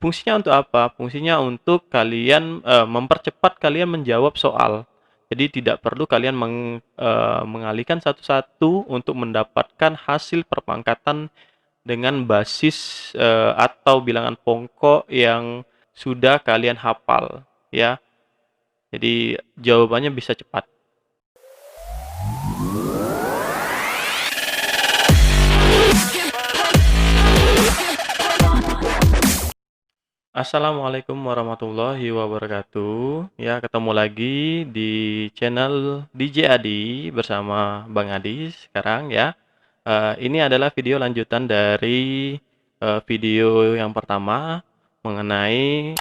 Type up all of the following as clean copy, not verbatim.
Fungsinya untuk apa? Fungsinya untuk kalian mempercepat kalian menjawab soal. Jadi tidak perlu kalian mengalihkan satu-satu untuk mendapatkan hasil perpangkatan dengan basis atau bilangan pokok yang sudah kalian hafal, ya. Jadi jawabannya bisa cepat. Assalamualaikum warahmatullahi wabarakatuh. Ya, ketemu lagi di channel DJ Adi bersama Bang Adi sekarang ya. Ini adalah video lanjutan dari video yang pertama mengenai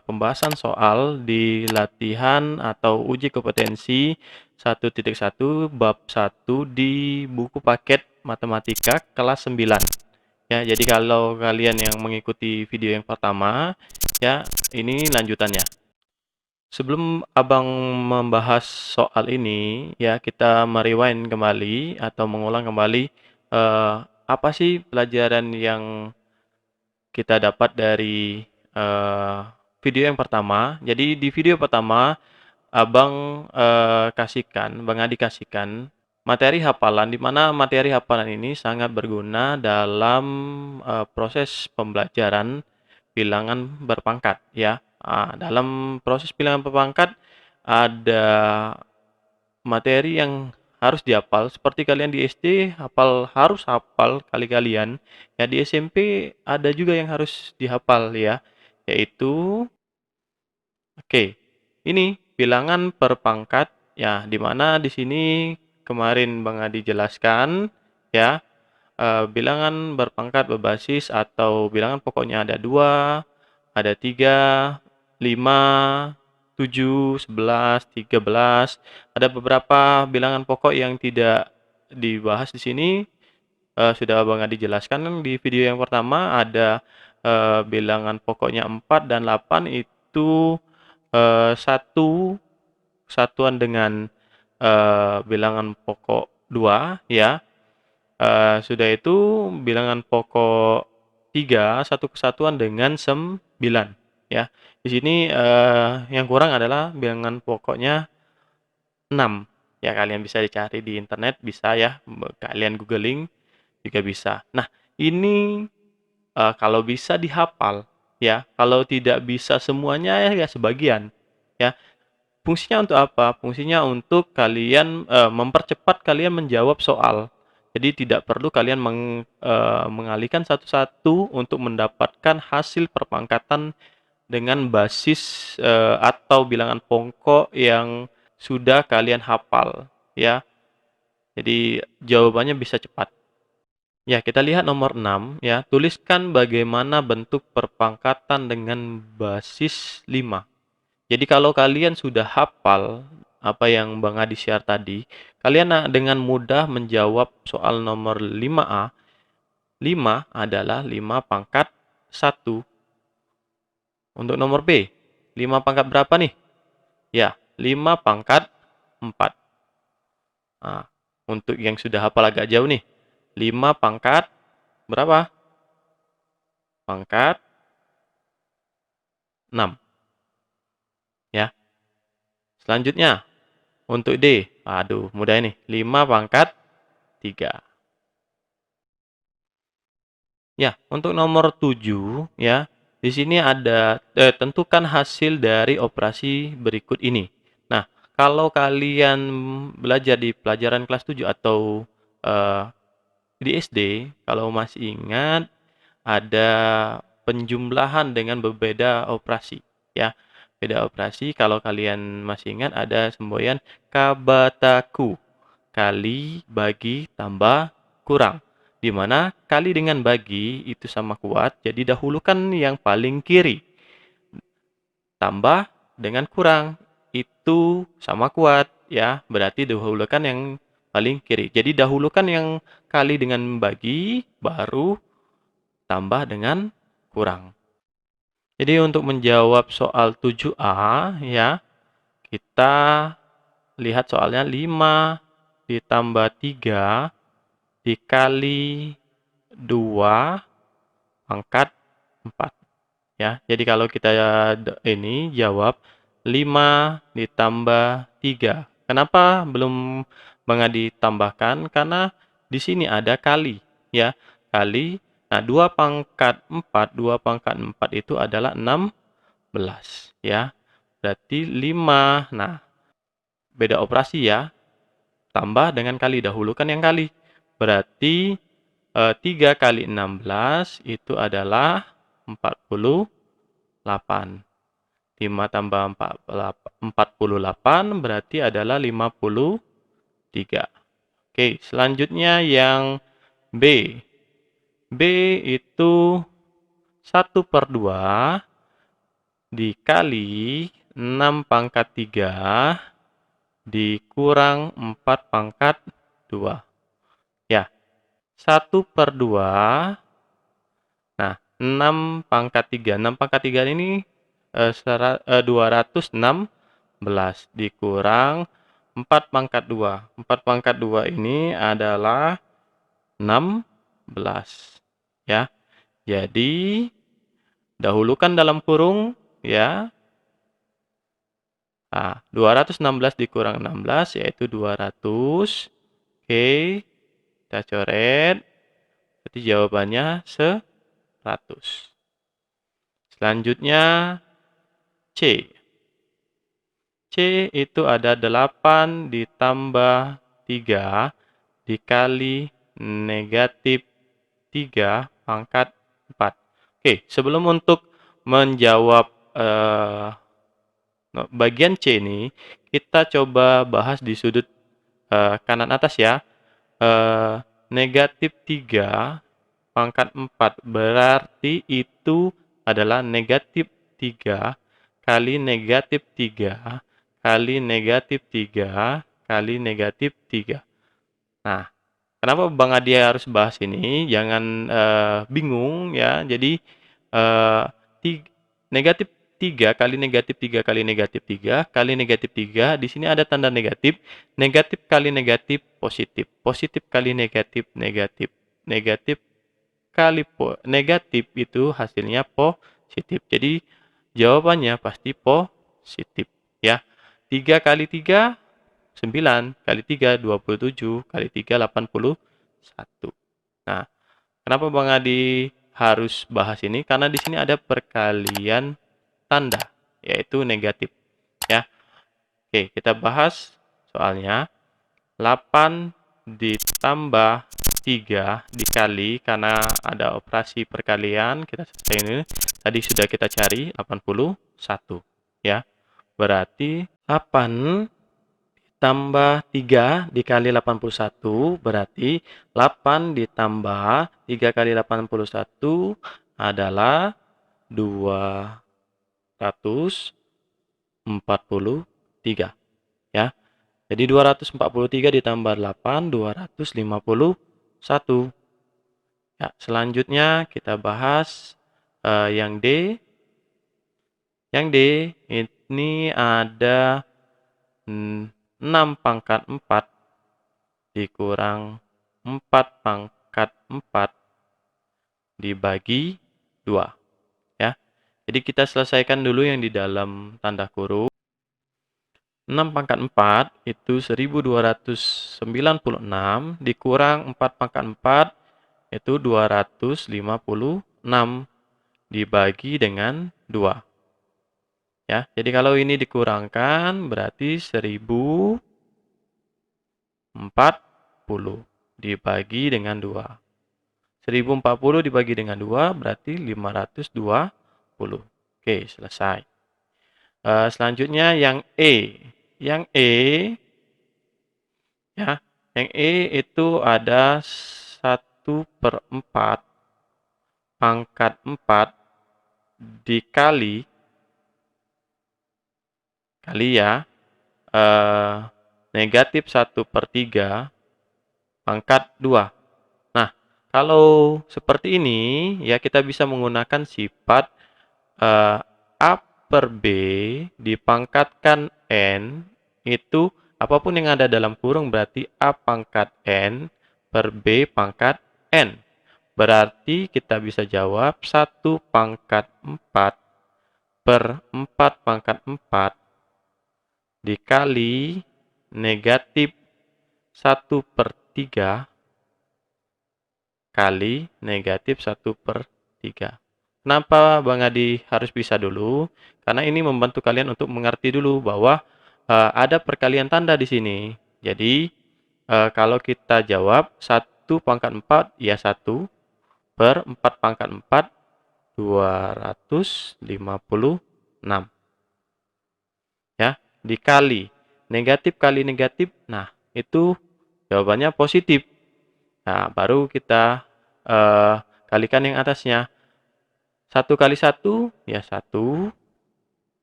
pembahasan soal di latihan atau uji kompetensi 1.1 bab 1 di buku paket matematika kelas 9. Ya, jadi kalau kalian yang mengikuti video yang pertama, ya, ini lanjutannya. Sebelum Abang membahas soal ini, ya, kita merewind kembali atau mengulang kembali apa sih pelajaran yang kita dapat dari video yang pertama. Jadi di video pertama, Abang Bang Adi kasihkan materi hafalan, di mana materi hafalan ini sangat berguna dalam proses pembelajaran bilangan berpangkat, ya. Dalam proses bilangan berpangkat ada materi yang harus dihafal, seperti kalian di SD harus hafal kali-kalian. Ya, di SMP ada juga yang harus dihafal, ya, yaitu oke, ini bilangan per pangkat, ya, di mana di sini kemarin Bang Adi jelaskan, ya, bilangan berpangkat berbasis atau bilangan pokoknya ada 2, ada 3, 5, 7, 11, 13. Ada beberapa bilangan pokok yang tidak dibahas di sini, sudah Bang Adi jelaskan di video yang pertama. Ada bilangan pokoknya 4 dan 8 itu satu satuan dengan bilangan pokok 2, ya. Sudah itu bilangan pokok 3 satu kesatuan dengan 9, ya. Di sini yang kurang adalah bilangan pokoknya 6. Ya, kalian bisa dicari di internet, bisa ya, kalian googling juga bisa. Nah, ini kalau bisa dihafal, ya. Kalau tidak bisa semuanya, ya sebagian, ya. Fungsinya untuk apa? Fungsinya untuk kalian mempercepat kalian menjawab soal. Jadi tidak perlu kalian mengalihkan satu-satu untuk mendapatkan hasil perpangkatan dengan basis atau bilangan pokok yang sudah kalian hafal, ya. Jadi jawabannya bisa cepat. Ya, kita lihat nomor 6, ya. Tuliskan bagaimana bentuk perpangkatan dengan basis 5. Jadi kalau kalian sudah hafal apa yang Bang Adi share tadi, kalian dengan mudah menjawab soal nomor 5A. 5 adalah 5 pangkat 1. Untuk nomor B, 5 pangkat berapa nih? Ya, 5 pangkat 4. Nah, untuk yang sudah hafal agak jauh nih, 5 pangkat berapa? Pangkat 6. Ya. Selanjutnya, untuk D, aduh, mudah ini. 5 pangkat 3. Ya, untuk nomor 7, ya, di sini ada tentukan hasil dari operasi berikut ini. Nah, kalau kalian belajar di pelajaran kelas 7 atau di SD, kalau masih ingat, ada penjumlahan dengan berbeda operasi, ya. Beda operasi, kalau kalian masih ingat, ada semboyan kabataku, kali, bagi, tambah, kurang. Di mana kali dengan bagi itu sama kuat, jadi dahulukan yang paling kiri. Tambah dengan kurang, itu sama kuat, ya. Berarti dahulukan yang paling kiri. Jadi dahulukan yang kali dengan bagi, baru tambah dengan kurang. Jadi untuk menjawab soal 7A, ya, kita lihat soalnya 5 ditambah 3 dikali 2 pangkat 4. ya. Jadi kalau kita ini jawab 5 ditambah 3. Kenapa belum Bang Adi tambahkan? Karena di sini ada kali, ya. Kali, nah 2 pangkat 4 itu adalah 16, ya. Berarti 5, nah beda operasi ya. Tambah dengan kali, dahulukan yang kali. Berarti 3 kali 16 itu adalah 48. 5 tambah 48 berarti adalah 53. Oke, selanjutnya yang B. B itu 1/2 dikali 6 pangkat 3 dikurang 4 pangkat 2. Ya, 1/2. Nah, 6 pangkat 3. 6 pangkat 3 ini 216 dikurang 4 pangkat 2. 4 pangkat 2 ini adalah 16. Ya, jadi dahulukan dalam kurung, ya. Nah, 216 dikurang 16 yaitu 200. Oke, kita coret. Berarti jawabannya 100. Selanjutnya C. C itu ada 8 ditambah 3 dikali negatif 3 pangkat 4. Oke, sebelum untuk menjawab bagian C ini, kita coba bahas di sudut kanan atas ya. Negatif 3 pangkat 4 berarti itu adalah negatif 3 kali negatif 3 kali negatif 3 kali negatif 3. Nah, kenapa Bang Adi harus bahas ini? Jangan bingung ya. Jadi negatif 3 kali negatif 3 kali negatif 3 kali negatif 3, di sini ada tanda negatif. Negatif kali negatif positif. Positif kali negatif negatif. Negatif kali negatif itu hasilnya positif. Jadi jawabannya pasti positif ya. 3 kali 3 9 kali 3 27 kali 3 81. Nah, kenapa Bang Adi harus bahas ini? Karena di sini ada perkalian tanda yaitu negatif ya. Oke, kita bahas soalnya. 8 ditambah 3 dikali, karena ada operasi perkalian, kita selesai ini. Tadi sudah kita cari 81 ya. Berarti 8 tambah 3 dikali 81 berarti 8 ditambah 3 kali 81 adalah 243 ya. Jadi 243 ditambah 8 251. Ya, selanjutnya kita bahas yang D. Yang D ini ada 6 pangkat 4 dikurang 4 pangkat 4 dibagi 2 ya. Jadi kita selesaikan dulu yang di dalam tanda kurung. 6 pangkat 4 itu 1296 dikurang 4 pangkat 4 itu 256 dibagi dengan 2. Ya, jadi kalau ini dikurangkan berarti 1040 dibagi dengan 2. 1040 dibagi dengan 2 berarti 520. Oke, selesai. Selanjutnya yang E. Yang E ya, yang E itu ada 1/4 pangkat 4 dikali ya negatif 1/3 pangkat 2. Nah, kalau seperti ini ya kita bisa menggunakan sifat A per B dipangkatkan N, itu apapun yang ada dalam kurung berarti A pangkat N per B pangkat N. Berarti kita bisa jawab 1 pangkat 4 per 4 pangkat 4 dikali negatif 1/3 kali negatif 1/3. Kenapa Bang Adi harus bisa dulu? Karena ini membantu kalian untuk mengerti dulu bahwa ada perkalian tanda di sini. Jadi, kalau kita jawab 1 pangkat 4, ya 1 per 4 pangkat 4, 256. Ya, dikali negatif kali negatif, nah itu jawabannya positif. Nah, baru kita kalikan yang atasnya. 1 kali 1, ya 1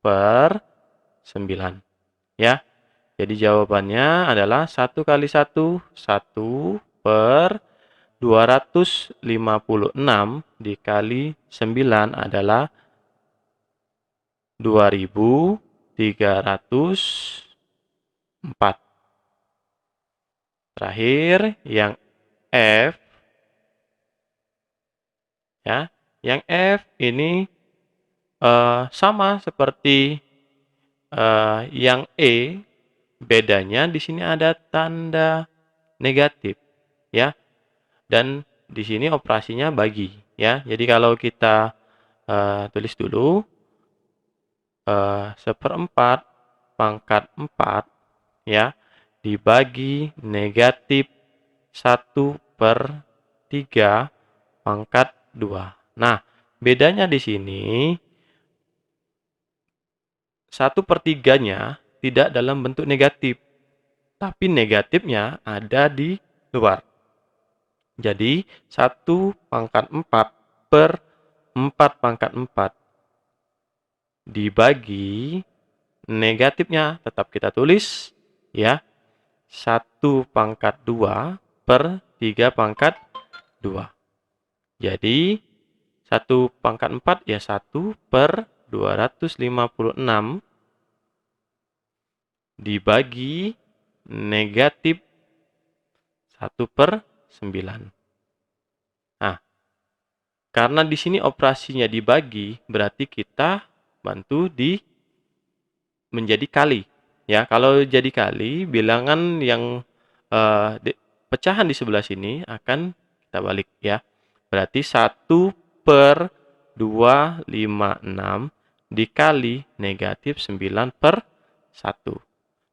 per 9. Ya, jadi jawabannya adalah 1 kali 1, 1 per 256 dikali 9 adalah 2304. Terakhir, yang F. Ya, yang F ini sama seperti yang E, bedanya di sini ada tanda negatif, ya. Dan di sini operasinya bagi, ya. Jadi kalau kita tulis dulu 1/4 pangkat 4, ya, dibagi negatif 1/3 pangkat 2. Nah, bedanya di sini 1/3-nya tidak dalam bentuk negatif, tapi negatifnya ada di luar. Jadi, 1 pangkat 4 per 4 pangkat 4 dibagi negatifnya tetap kita tulis, ya, 1 pangkat 2 per 3 pangkat 2. Jadi, 1 pangkat 4 ya 1 per 256 dibagi negatif 1/9. Nah, karena di sini operasinya dibagi, berarti kita bantu di menjadi kali. Ya, kalau jadi kali, bilangan yang pecahan di sebelah sini akan kita balik, ya. Berarti 1/256 dikali negatif 9/1.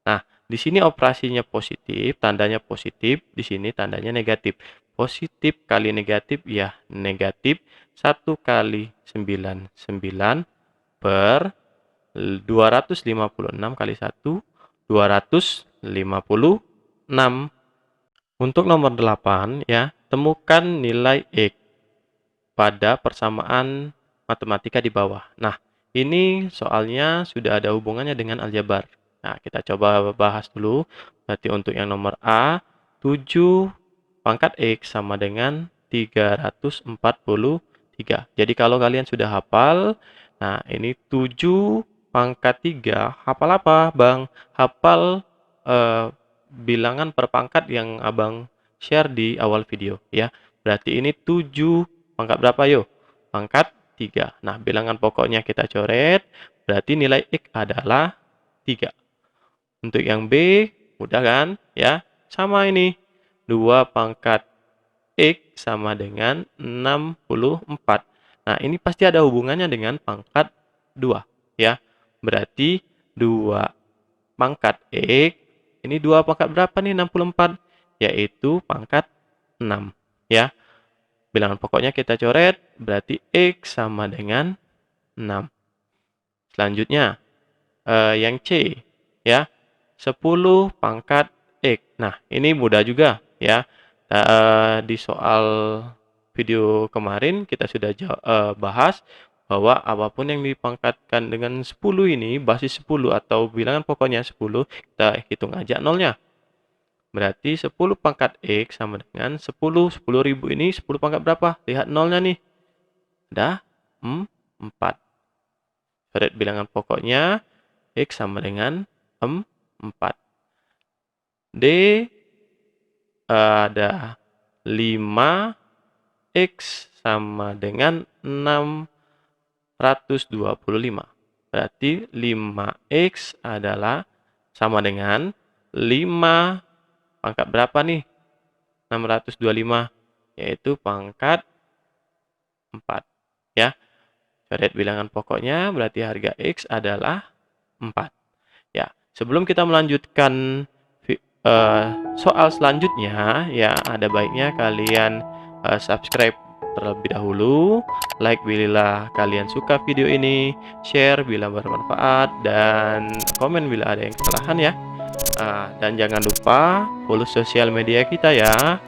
Nah, di sini operasinya positif, tandanya positif, di sini tandanya negatif. Positif kali negatif, ya negatif 1 kali 99 per 256 kali 1, 256. Untuk nomor 8, ya, temukan nilai X pada persamaan matematika di bawah. Nah, ini soalnya sudah ada hubungannya dengan aljabar. Nah, kita coba bahas dulu. Berarti untuk yang nomor A, 7 pangkat X sama dengan 343. Jadi kalau kalian sudah hafal, nah ini 7 pangkat 3, hafal apa, Bang? Hafal bilangan per pangkat yang Abang share di awal video, ya. Berarti ini 7 pangkat berapa, yuk? Pangkat 3. Nah, bilangan pokoknya kita coret, berarti nilai X adalah 3. Untuk yang B, mudah kan? Ya, sama ini. 2 pangkat X sama dengan 64. Nah, ini pasti ada hubungannya dengan pangkat 2, ya. Berarti 2 pangkat X, ini 2 pangkat berapa nih 64? Yaitu pangkat 6, ya. Bilangan pokoknya kita coret, berarti X sama dengan 6. Selanjutnya, yang C, ya. 10 pangkat X. Nah, ini mudah juga, ya. Di soal video kemarin kita sudah bahas bahwa apapun yang dipangkatkan dengan 10 ini, basis 10 atau bilangan pokoknya 10, kita hitung aja nolnya. Berarti 10 pangkat X sama dengan 10. 10.000 ini 10 pangkat berapa? Lihat nolnya nih. Ada 4. Coret bilangan pokoknya, X sama dengan 4. D ada 5 X sama dengan 625. Berarti 5X adalah sama dengan 5 pangkat berapa nih? 625, yaitu pangkat 4. Ya, coret bilangan pokoknya berarti harga X adalah 4. Ya, sebelum kita melanjutkan soal selanjutnya, ya ada baiknya kalian subscribe terlebih dahulu, like bila kalian suka video ini, share bila bermanfaat, dan komen bila ada yang kesalahan ya. Dan jangan lupa follow sosial media kita ya.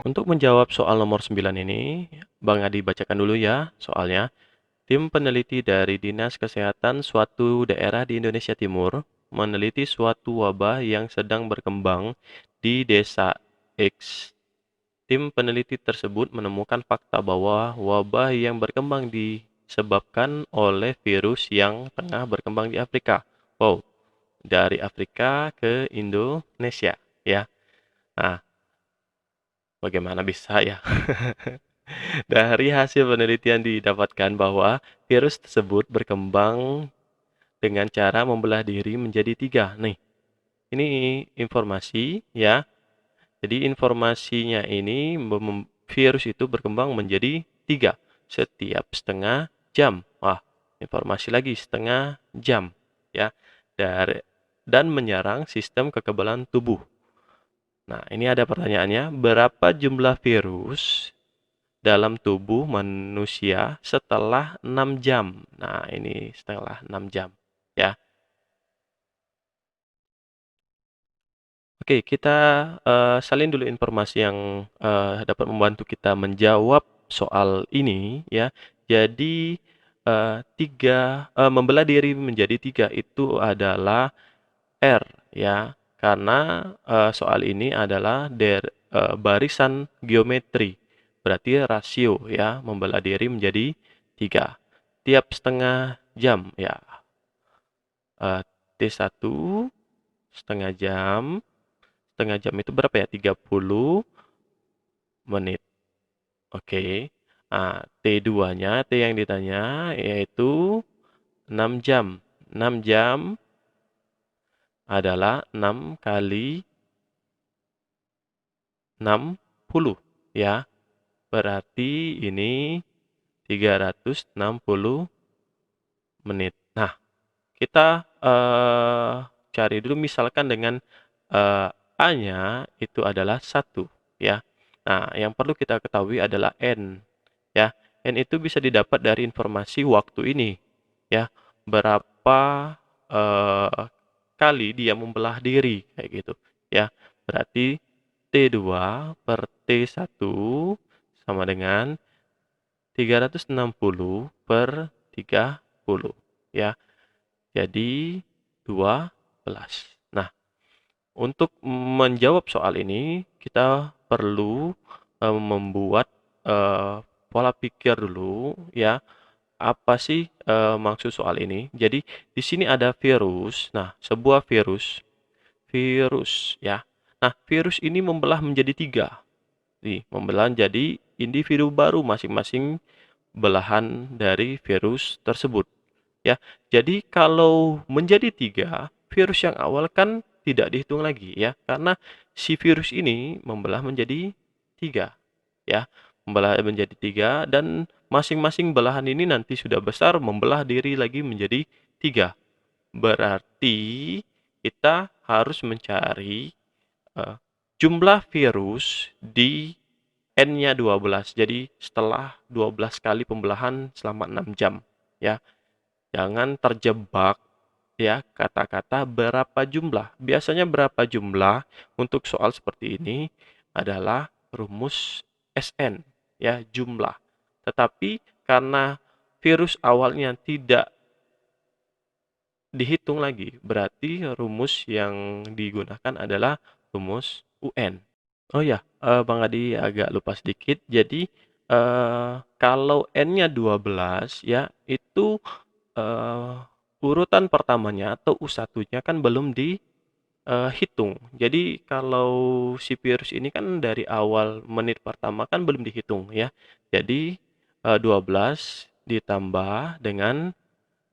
Untuk menjawab soal nomor 9 ini, Bang Adi bacakan dulu ya soalnya. Tim peneliti dari Dinas Kesehatan suatu daerah di Indonesia Timur meneliti suatu wabah yang sedang berkembang di desa X. Tim peneliti tersebut menemukan fakta bahwa wabah yang berkembang disebabkan oleh virus yang tengah berkembang di Afrika. Wow, dari Afrika ke Indonesia ya. Nah, bagaimana bisa ya? Dari hasil penelitian didapatkan bahwa virus tersebut berkembang dengan cara membelah diri menjadi 3. Nih, ini informasi ya. Jadi informasinya ini virus itu berkembang menjadi 3 setiap setengah jam. Wah, informasi lagi setengah jam ya. Dan menyerang sistem kekebalan tubuh. Nah, ini ada pertanyaannya, berapa jumlah virus dalam tubuh manusia setelah 6 jam? Nah, ini setelah 6 jam ya. Oke, kita salin dulu informasi yang dapat membantu kita menjawab soal ini ya. Jadi membelah diri menjadi 3 itu adalah R ya, karena soal ini adalah barisan geometri, berarti rasio ya, membelah diri menjadi 3 tiap setengah jam ya. T1 setengah jam itu berapa ya? 30 menit. Oke. T2-nya, T yang ditanya yaitu 6 jam. 6 jam adalah 6 kali 60 ya. Berarti ini 360 menit. Nah, kita cari dulu misalkan dengan A-nya itu adalah 1 ya. Nah, yang perlu kita ketahui adalah N ya. N itu bisa didapat dari informasi waktu ini ya. Berapa kali dia membelah diri kayak gitu ya. Berarti T2 per T1 sama dengan 360 per 30 ya. Jadi 12. Nah, untuk menjawab soal ini kita perlu membuat pola pikir dulu ya. Apa sih maksud soal ini? Jadi di sini ada virus. Nah, sebuah virus ya. Nah, virus ini membelah menjadi 3. Nih, membelah jadi individu baru masing-masing belahan dari virus tersebut ya. Jadi kalau menjadi 3, virus yang awal kan tidak dihitung lagi ya, karena si virus ini membelah menjadi 3 ya. Membelah menjadi 3 dan masing-masing belahan ini nanti sudah besar membelah diri lagi menjadi 3. Berarti kita harus mencari jumlah virus di N-nya 12. Jadi setelah 12 kali pembelahan selama 6 jam ya. Jangan terjebak ya kata-kata berapa jumlah. Biasanya berapa jumlah untuk soal seperti ini adalah rumus SN ya, jumlah. Tetapi karena virus awalnya tidak dihitung lagi, berarti rumus yang digunakan adalah rumus UN. Oh ya, Bang Adi agak lupa sedikit. Jadi kalau N-nya 12 ya, itu urutan pertamanya atau U1-nya kan belum hitung. Jadi kalau si virus ini kan dari awal menit pertama kan belum dihitung ya. Jadi, 12 ditambah dengan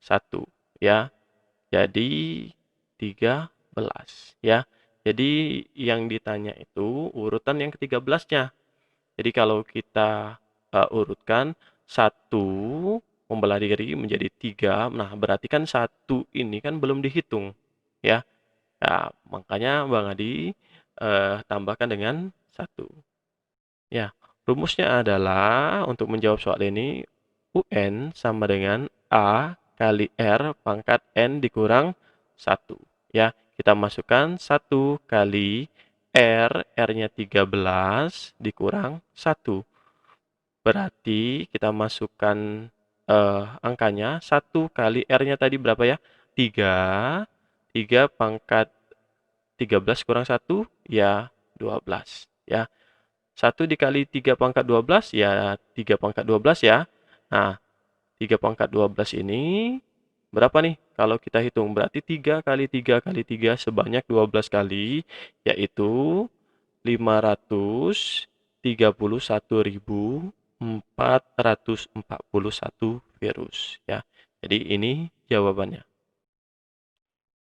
1 ya. Jadi 13 ya. Jadi yang ditanya itu urutan yang ke-13-nya. Jadi kalau kita, urutkan 1 membelah diri menjadi 3, nah berarti kan 1 ini kan belum dihitung ya. Ya, makanya Bang Adi, tambahkan dengan 1. Ya, rumusnya adalah untuk menjawab soal ini, UN sama dengan A kali R pangkat N dikurang 1. Ya, kita masukkan 1 kali R, R-nya 13 dikurang 1. Berarti kita masukkan, angkanya 1 kali R-nya tadi berapa ya? 3. 3 pangkat 13 kurang 1, ya 12, ya. 1 dikali 3 pangkat 12, ya 3 pangkat 12 ya. Nah, 3 pangkat 12 ini berapa nih? Kalau kita hitung, berarti 3 kali 3 kali 3 sebanyak 12 kali, yaitu 531.441 virus, ya. Jadi ini jawabannya.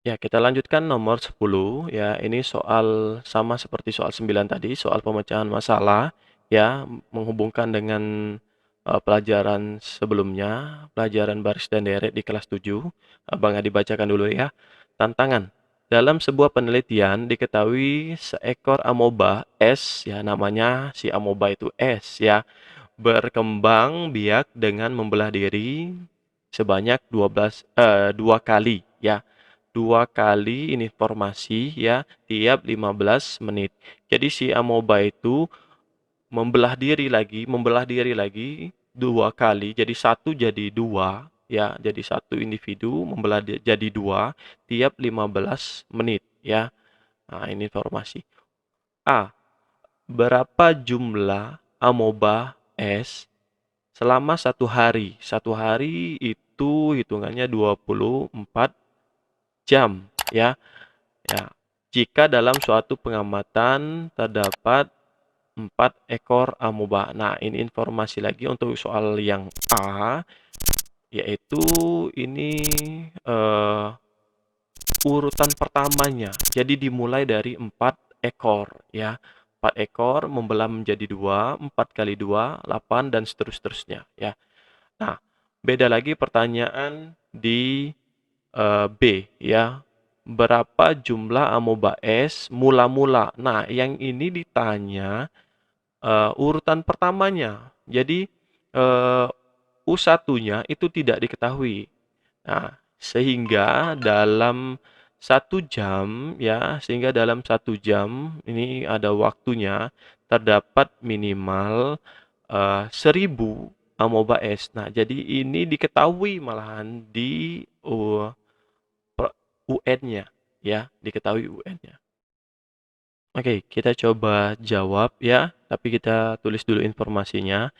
Ya, kita lanjutkan nomor 10 ya. Ini soal sama seperti soal 9 tadi, soal pemecahan masalah ya, menghubungkan dengan pelajaran sebelumnya, pelajaran baris dan deret di kelas 7. Bang Adi bacakan dulu ya. Tantangan. Dalam sebuah penelitian diketahui seekor amoeba es ya, namanya si amoeba itu es ya, berkembang biak dengan membelah diri sebanyak 2 kali ya. 2 kali ini formasi ya, tiap 15 menit. Jadi si amoeba itu membelah diri lagi 2 kali, jadi satu jadi 2 ya, jadi satu individu jadi 2 tiap 15 menit ya. Nah, ini informasi. A. Berapa jumlah amoeba es selama 1 hari? 1 hari itu hitungannya 24 jam ya. Ya. Jika dalam suatu pengamatan terdapat 4 ekor amoeba. Nah, ini informasi lagi untuk soal yang A, yaitu ini urutan pertamanya. Jadi dimulai dari 4 ekor ya. 4 ekor membelah menjadi 2, 4 kali 2, 8 dan seterusnya ya. Nah, beda lagi pertanyaan di B ya. Berapa jumlah amoeba es mula-mula? Nah, yang ini ditanya urutan pertamanya. Jadi U1-nya itu tidak diketahui. Nah, sehingga dalam 1 jam ya, sehingga dalam 1 jam ini ada waktunya terdapat minimal 1.000 amoeba es. Nah, jadi ini diketahui malahan di UN-nya ya, diketahui UN-nya. Oke, kita coba jawab ya, tapi kita tulis dulu informasinya.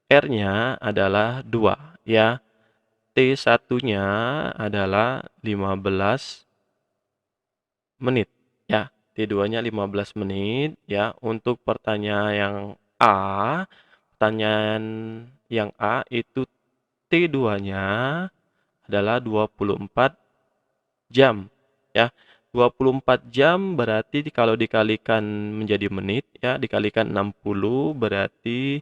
R-nya adalah 2 ya. T1-nya adalah 15 menit ya. T2-nya 15 menit ya. Untuk pertanyaan yang A itu T2-nya adalah 24 jam ya. 24 jam berarti kalau dikalikan menjadi menit ya, dikalikan 60 berarti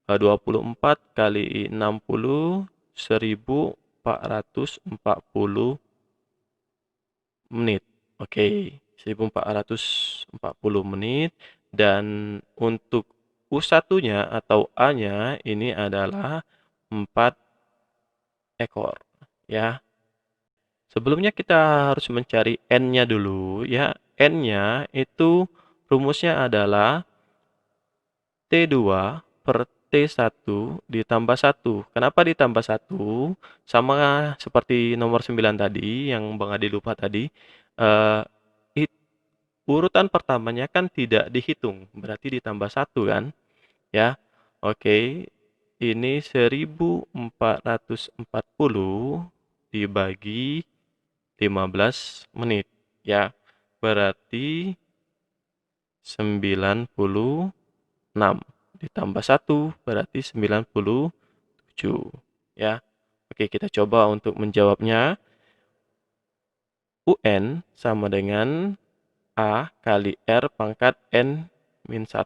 24 kali 60, 1.440 menit. Oke, 1.440 menit. Dan untuk U1-nya atau A-nya ini adalah 4 ekor ya. Sebelumnya kita harus mencari N-nya dulu ya. N-nya itu rumusnya adalah T2 per T1 ditambah 1. Kenapa ditambah 1? Sama seperti nomor 9 tadi, yang Bang Adi lupa tadi, eh, urutan pertamanya kan tidak dihitung, berarti ditambah 1 kan? Ya, oke. Ini 1.440 dibagi 15 menit, ya. berarti 96 ditambah 1 berarti 97 ya. Oke, kita coba untuk menjawabnya. UN sama dengan A kali R pangkat N min 1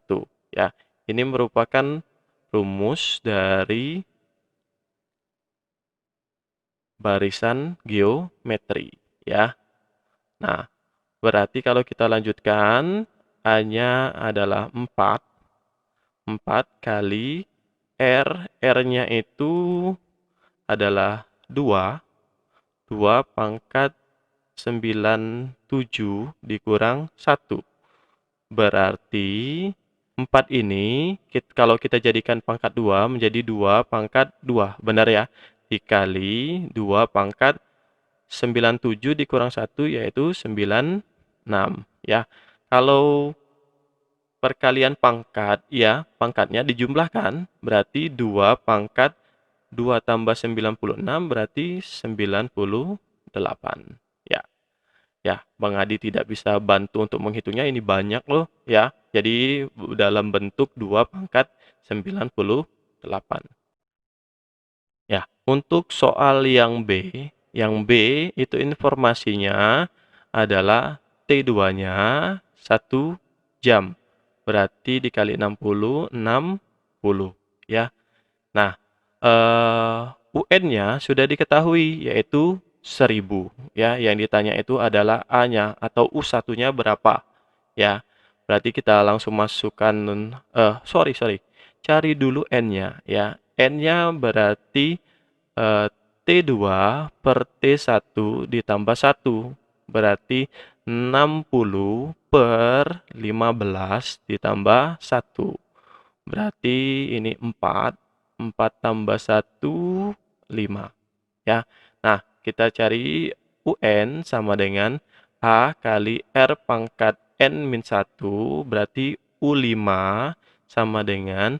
ya. Ini merupakan rumus dari barisan geometri ya. Nah, berarti kalau kita lanjutkan A-nya adalah 4 kali R, R-nya itu adalah 2 pangkat 97 dikurang 1. Berarti 4 ini kalau kita jadikan pangkat 2 menjadi 2 pangkat 2, benar ya? Dikali 2 pangkat 97 dikurang 1 yaitu 96 ya. Kalau perkalian pangkat ya, pangkatnya dijumlahkan berarti 2 pangkat 2 tambah 96 berarti 98 ya. Ya, Bang Adi tidak bisa bantu untuk menghitungnya, ini banyak loh ya. Jadi dalam bentuk 2 pangkat 98. Ya, untuk soal yang B itu informasinya adalah T2-nya 1 jam. Berarti dikali 60 ya. Nah, UN-nya sudah diketahui yaitu 1000 ya. Yang ditanya itu adalah A-nya atau U1-nya berapa ya. Berarti kita langsung masukkan cari dulu N-nya ya. N-nya berarti T2 per T1 ditambah 1 berarti 60 per 15 ditambah 1 berarti ini 4 tambah 1 5 ya. Nah, kita cari UN sama dengan A kali R pangkat N min 1 berarti U5 sama dengan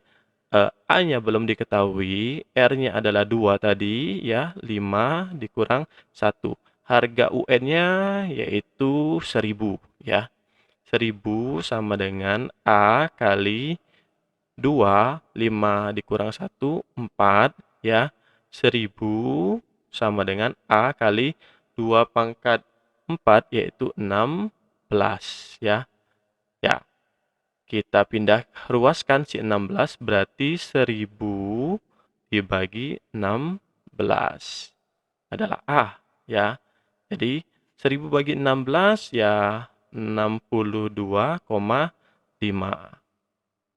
A-nya belum diketahui, R-nya adalah 2 tadi ya, 5 dikurang 1. Harga UN-nya yaitu 1000 ya. 1000 sama dengan A kali 2, 5 dikurang 1, 4 ya. 1000 sama dengan A kali 2 pangkat 4 yaitu 16 ya. Ya, kita pindah ruaskan si 16 berarti 1000 dibagi 16 adalah A ya. Jadi 1000 bagi 16 ya 62,5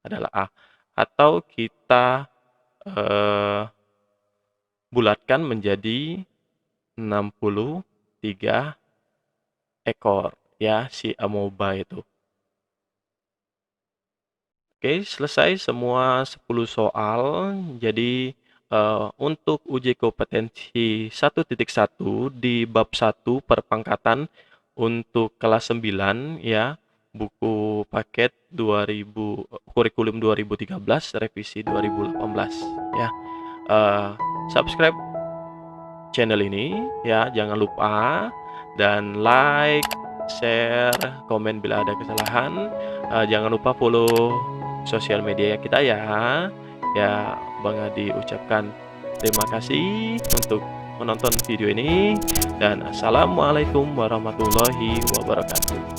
adalah A. Atau kita bulatkan menjadi 63 ekor ya si amoeba itu. Oke, selesai semua 10 soal. Jadi untuk uji kompetensi 1.1 di bab 1 perpangkatan untuk kelas 9 ya, buku paket 2000 kurikulum 2013 revisi 2018 ya. Subscribe channel ini ya, jangan lupa, dan like, share, komen bila ada kesalahan. Jangan lupa follow sosial media kita ya. Ya, Bang Adi ucapkan terima kasih untuk menonton video ini dan assalamualaikum warahmatullahi wabarakatuh.